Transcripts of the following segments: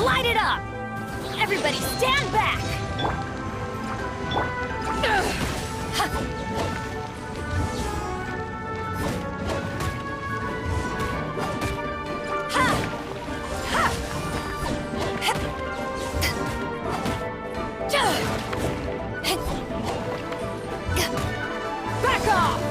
light it up! Everybody stand back! Back off!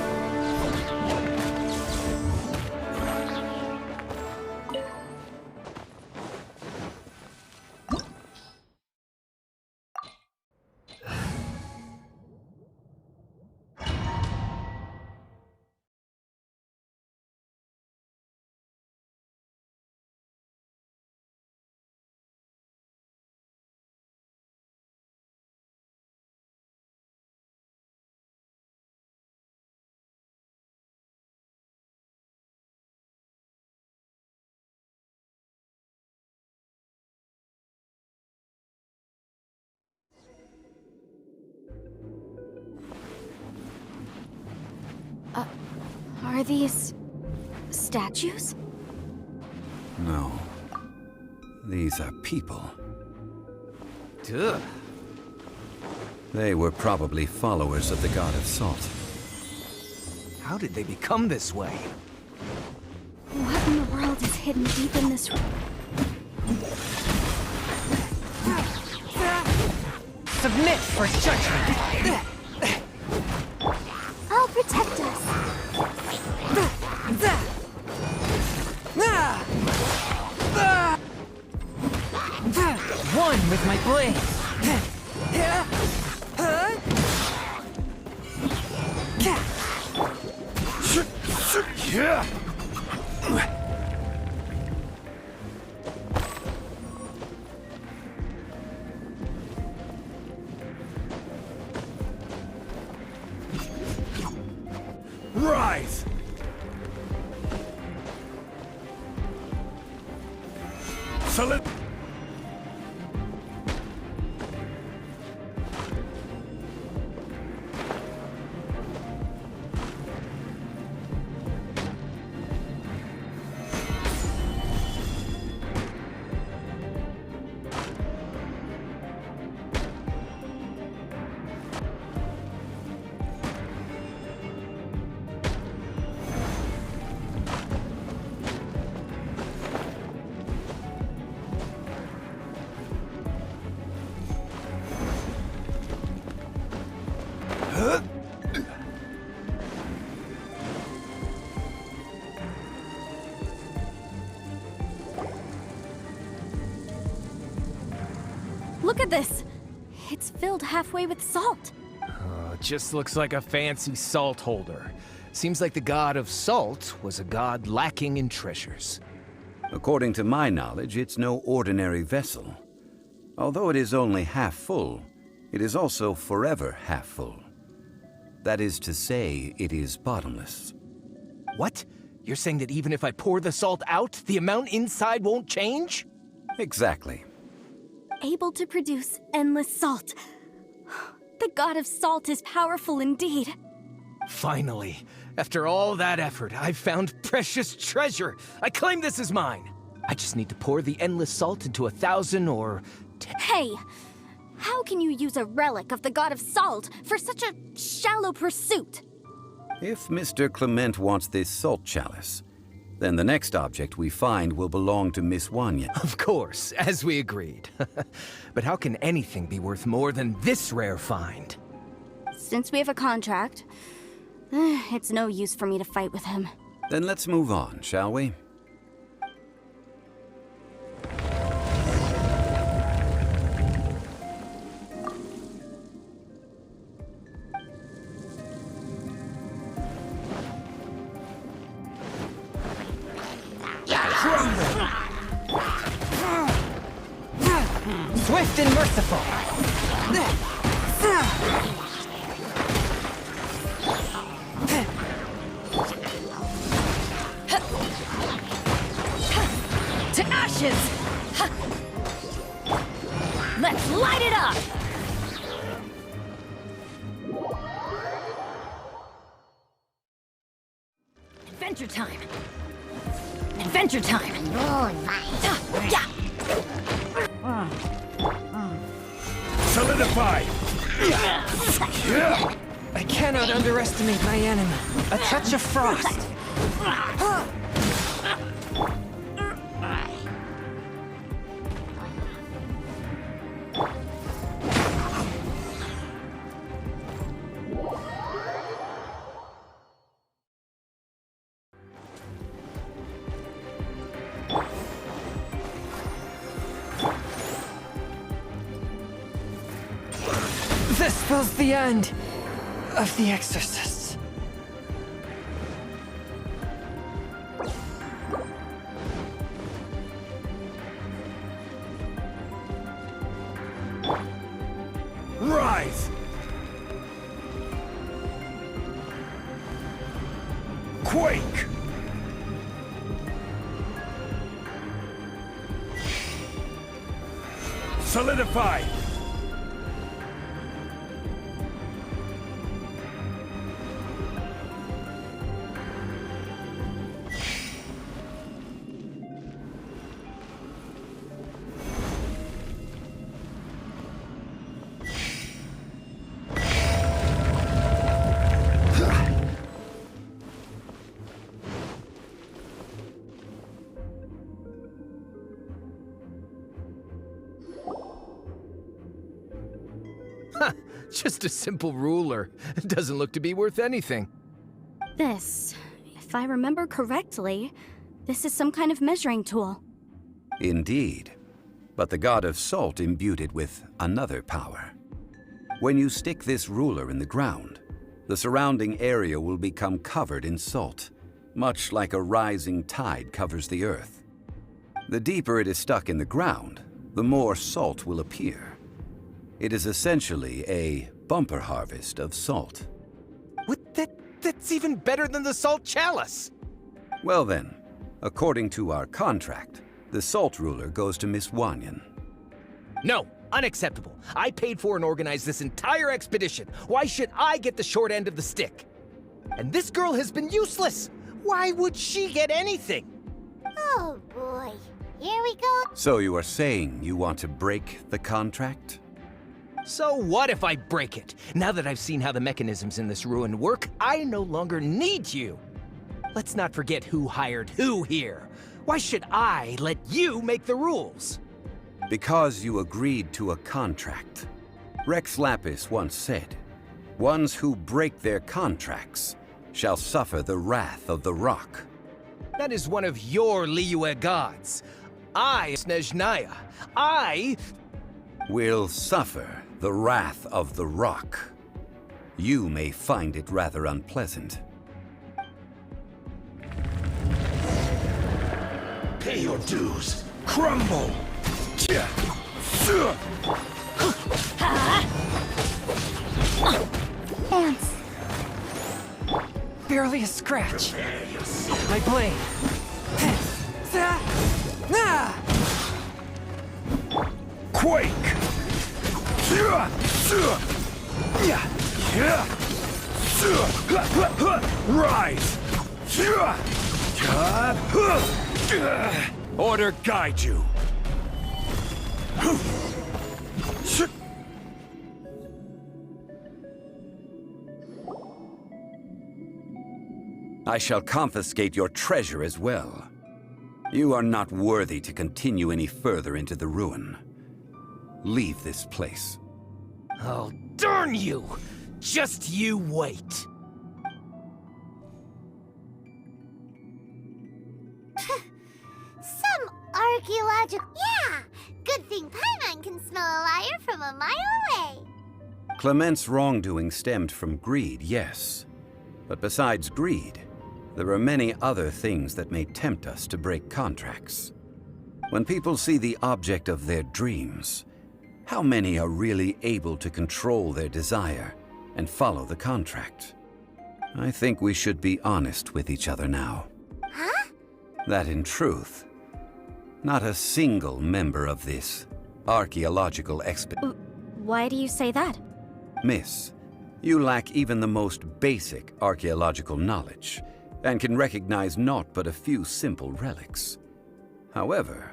Are these statues? No. These are people. Duh. They were probably followers of the god of salt. How did they become this way? What in the world is hidden deep in this room? Submit for judgment! I'll protect us. One with my blade! Rise! Salute! Look at this! It's filled halfway with salt. Just looks like a fancy salt holder. Seems like the god of salt was a god lacking in treasures. According to my knowledge, it's no ordinary vessel. Although it is only half full, it is also forever half full. That is to say, it is bottomless. What? You're saying that even if I pour the salt out, the amount inside won't change? Exactly. Able to produce endless salt. The god of salt is powerful indeed. Finally, after all that effort, I've found precious treasure. I claim this as mine. I just need to pour the endless salt into 1,000 or... Hey! How can you use a relic of the god of salt for such a shallow pursuit? If Mr. Clement wants this salt chalice, then the next object we find will belong to Miss Wanya. Of course, as we agreed. But how can anything be worth more than this rare find? Since we have a contract, it's no use for me to fight with him. Then let's move on, shall we? Swift and merciful! To ashes! Let's light it up! Adventure time! Adventure time! Yeah! Solidify! I cannot underestimate my enemy. A touch of frost. This spells the end of the exorcists. Rise! Quake! Solidify! Just a simple ruler. It doesn't look to be worth anything. This, if I remember correctly, this is some kind of measuring tool. Indeed. But the god of salt imbued it with another power. When you stick this ruler in the ground, the surrounding area will become covered in salt, much like a rising tide covers the earth. The deeper it is stuck in the ground, the more salt will appear. It is essentially a bumper harvest of salt. What? That's even better than the salt chalice! Well then, according to our contract, the salt ruler goes to Miss Wanyan. No, unacceptable. I paid for and organized this entire expedition. Why should I get the short end of the stick? And this girl has been useless! Why would she get anything? Oh boy, here we go. So you are saying you want to break the contract? So what if I break it? Now that I've seen how the mechanisms in this ruin work, I no longer need you. Let's not forget who hired who here. Why should I let you make the rules? Because you agreed to a contract. Rex Lapis once said, "Ones who break their contracts shall suffer the wrath of the rock." That is one of your Liyue gods. I, Snezhnaya, I Will suffer the wrath of the rock. You may find it rather unpleasant. Pay your dues! Crumble! Ants. barely a scratch. My blade. Ah! Quake! Rise! Order guide you! I shall confiscate your treasure as well. You are not worthy to continue any further into the ruin. Leave this place. Oh, darn you! Just you wait. Some archaeological... Yeah! Good thing Paimon can smell a liar from a mile away. Clement's wrongdoing stemmed from greed, yes. But besides greed, there are many other things that may tempt us to break contracts. When people see the object of their dreams, how many are really able to control their desire and follow the contract? I think we should be honest with each other now. Huh? That in truth, not a single member of this archaeological expedition. Why do you say that? Miss, you lack even the most basic archaeological knowledge, and can recognize naught but a few simple relics. However,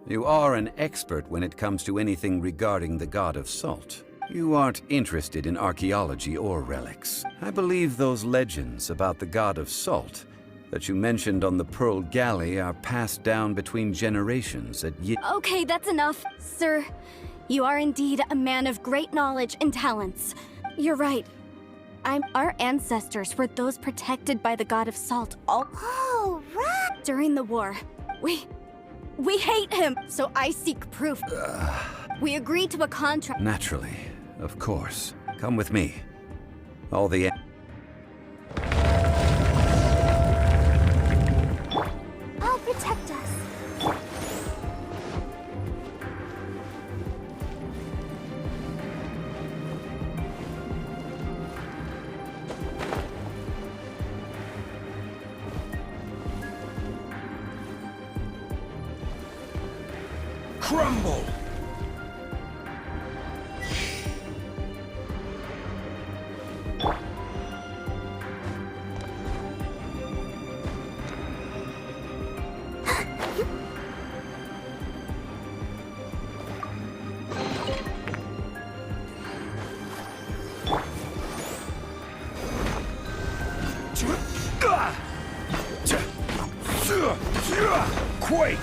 You are an expert when it comes to anything regarding the god of salt. You aren't interested in archaeology or relics. I believe those legends about the god of salt that you mentioned on the Pearl Galley are passed down between generations at Okay, that's enough. Sir, you are indeed a man of great knowledge and talents. You're right. Our ancestors were those protected by the god of salt Oh, right. during the war. We hate him, so I seek proof. We agreed to a contract. Naturally, of course. Come with me. All the... I'll protect us. Crumble! Quake!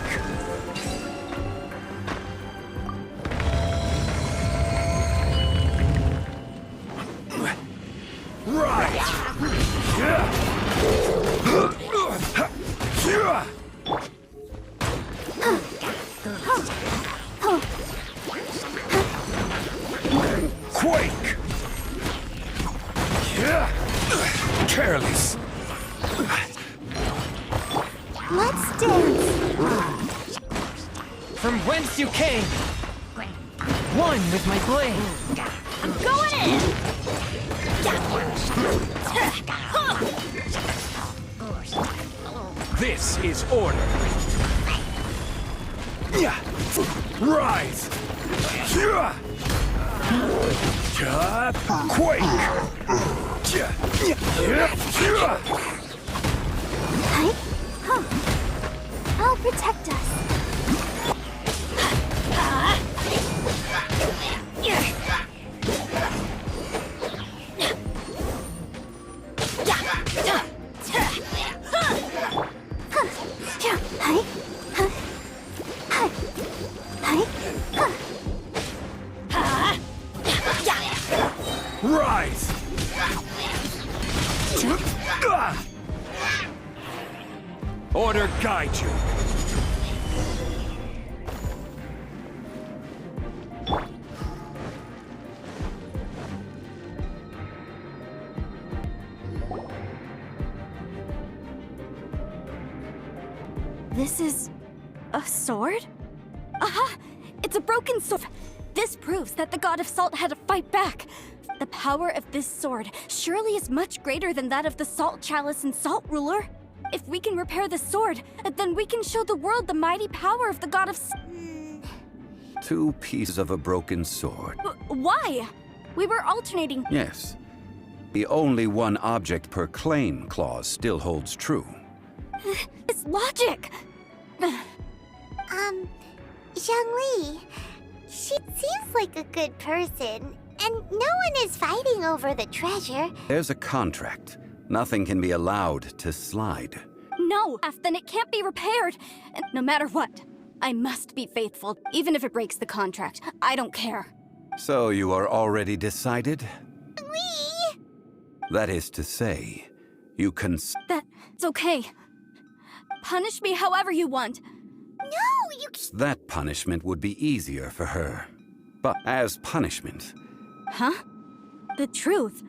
Quake! Careless! Let's dance. From whence you came! One with my blade! Going in! This is order! Rise! Quake! I'll protect us. Rise! Order guide you. This is a sword? Aha! It's a broken sword! This proves that the god of salt had to fight back. The power of this sword surely is much greater than that of the salt chalice and salt ruler. If we can repair the sword, then we can show the world the mighty power of the god of Two pieces of a broken sword. Why? We were alternating. Yes. The only one object per claim clause still holds true. It's logic! Zhongli. She seems like a good person, and no one is fighting over the treasure. There's a contract. Nothing can be allowed to slide. No, then it can't be repaired. And no matter what, I must be faithful, even if it breaks the contract. I don't care. So you are already decided? We? That is to say, you That's okay. Punish me however you want. No, you That punishment would be easier for her. But as punishment, Huh? The truth?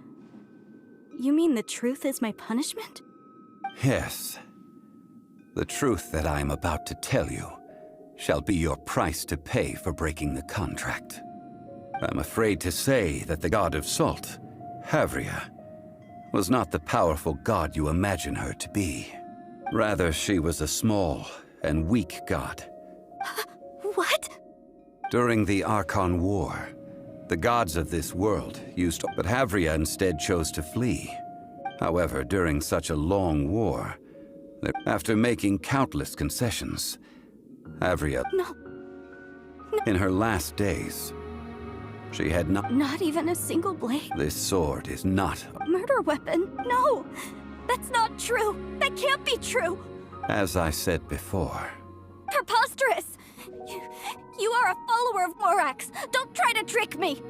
You mean the truth is my punishment? yes. The truth that I am about to tell you shall be your price to pay for breaking the contract. I'm afraid to say that the god of salt, Havria, was not the powerful god you imagine her to be. Rather, she was a small and weak god. What? During the Archon War, the gods of this world used but Havria instead chose to flee. However, during such a long war, after making countless concessions, Havria... In her last days, she had not... Not even a single blade? This sword is not... Murder weapon? No! That's not true! That can't be true! As I said before, Preposterous! You are a follower of Morax! Don't try to trick me!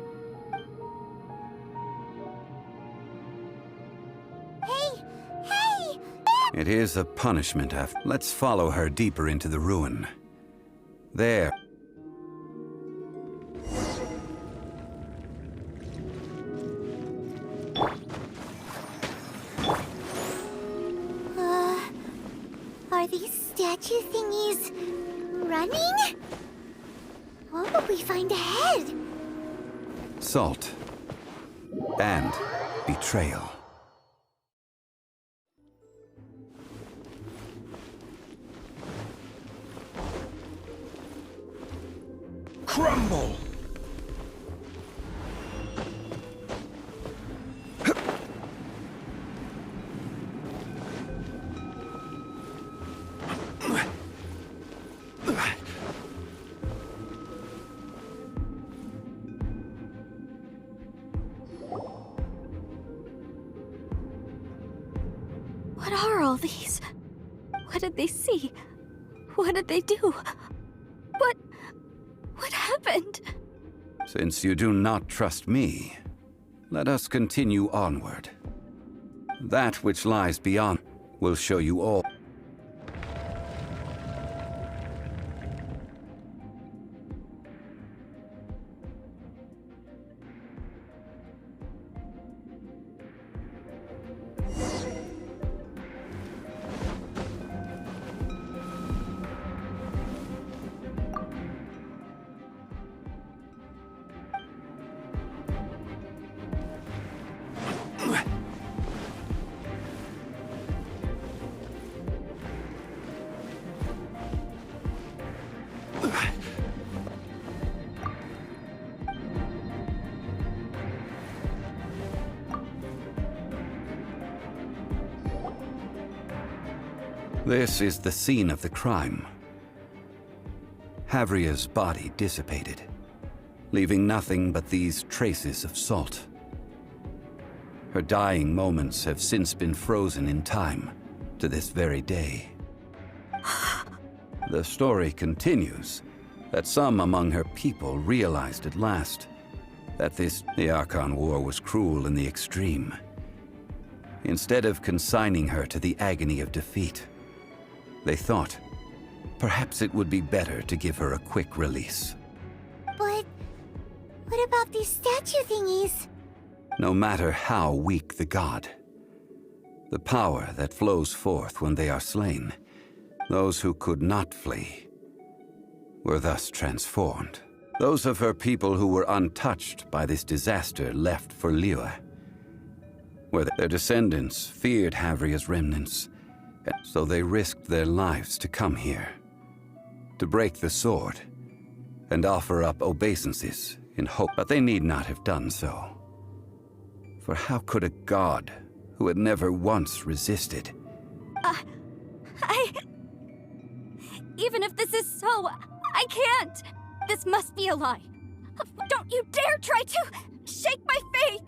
Hey! it is a punishment after... Let's follow her deeper into the ruin. There. Are these statue thingies running? What will we find ahead? Salt. And betrayal. Crumble! What are all these? What did they see? What did they do? What happened? Since you do not trust me, let us continue onward. That which lies beyond will show you all. This is the scene of the crime. Havria's body dissipated, leaving nothing but these traces of salt. Her dying moments have since been frozen in time to this very day. The story continues that some among her people realized at last that the Archon War was cruel in the extreme. Instead of consigning her to the agony of defeat, they thought perhaps it would be better to give her a quick release. But what about these statue thingies? No matter how weak the god, the power that flows forth when they are slain, those who could not flee were thus transformed. Those of her people who were untouched by this disaster left for Liyue, where their descendants feared Havria's remnants, so they risked their lives to come here, to break the sword, and offer up obeisances in hope. But they need not have done so. For how could a god who had never once resisted... Even if this is so, I can't! This must be a lie. Don't you dare try to shake my faith!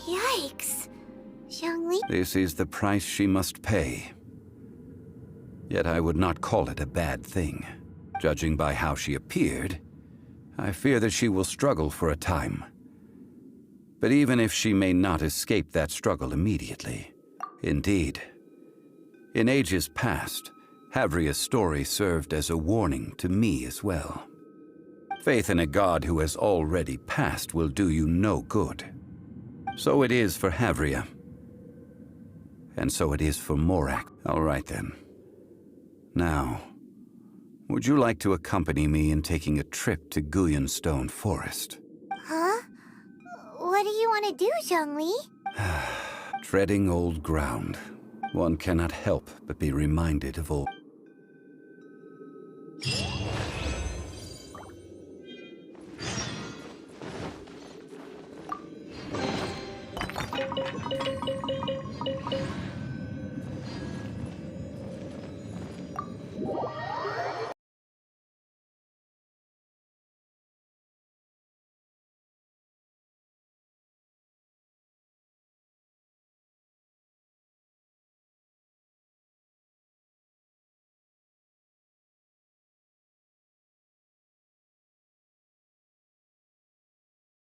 Yikes. Zhongli? This is the price she must pay. Yet I would not call it a bad thing. Judging by how she appeared, I fear that she will struggle for a time. But even if she may not escape that struggle immediately, indeed, in ages past, Havria's story served as a warning to me as well. Faith in a god who has already passed will do you no good. So it is for Havria. And so it is for Morax. All right then. Now, would you like to accompany me in taking a trip to Guyonstone Forest? Huh? What do you want to do, Zhongli? Treading old ground. One cannot help but be reminded of old...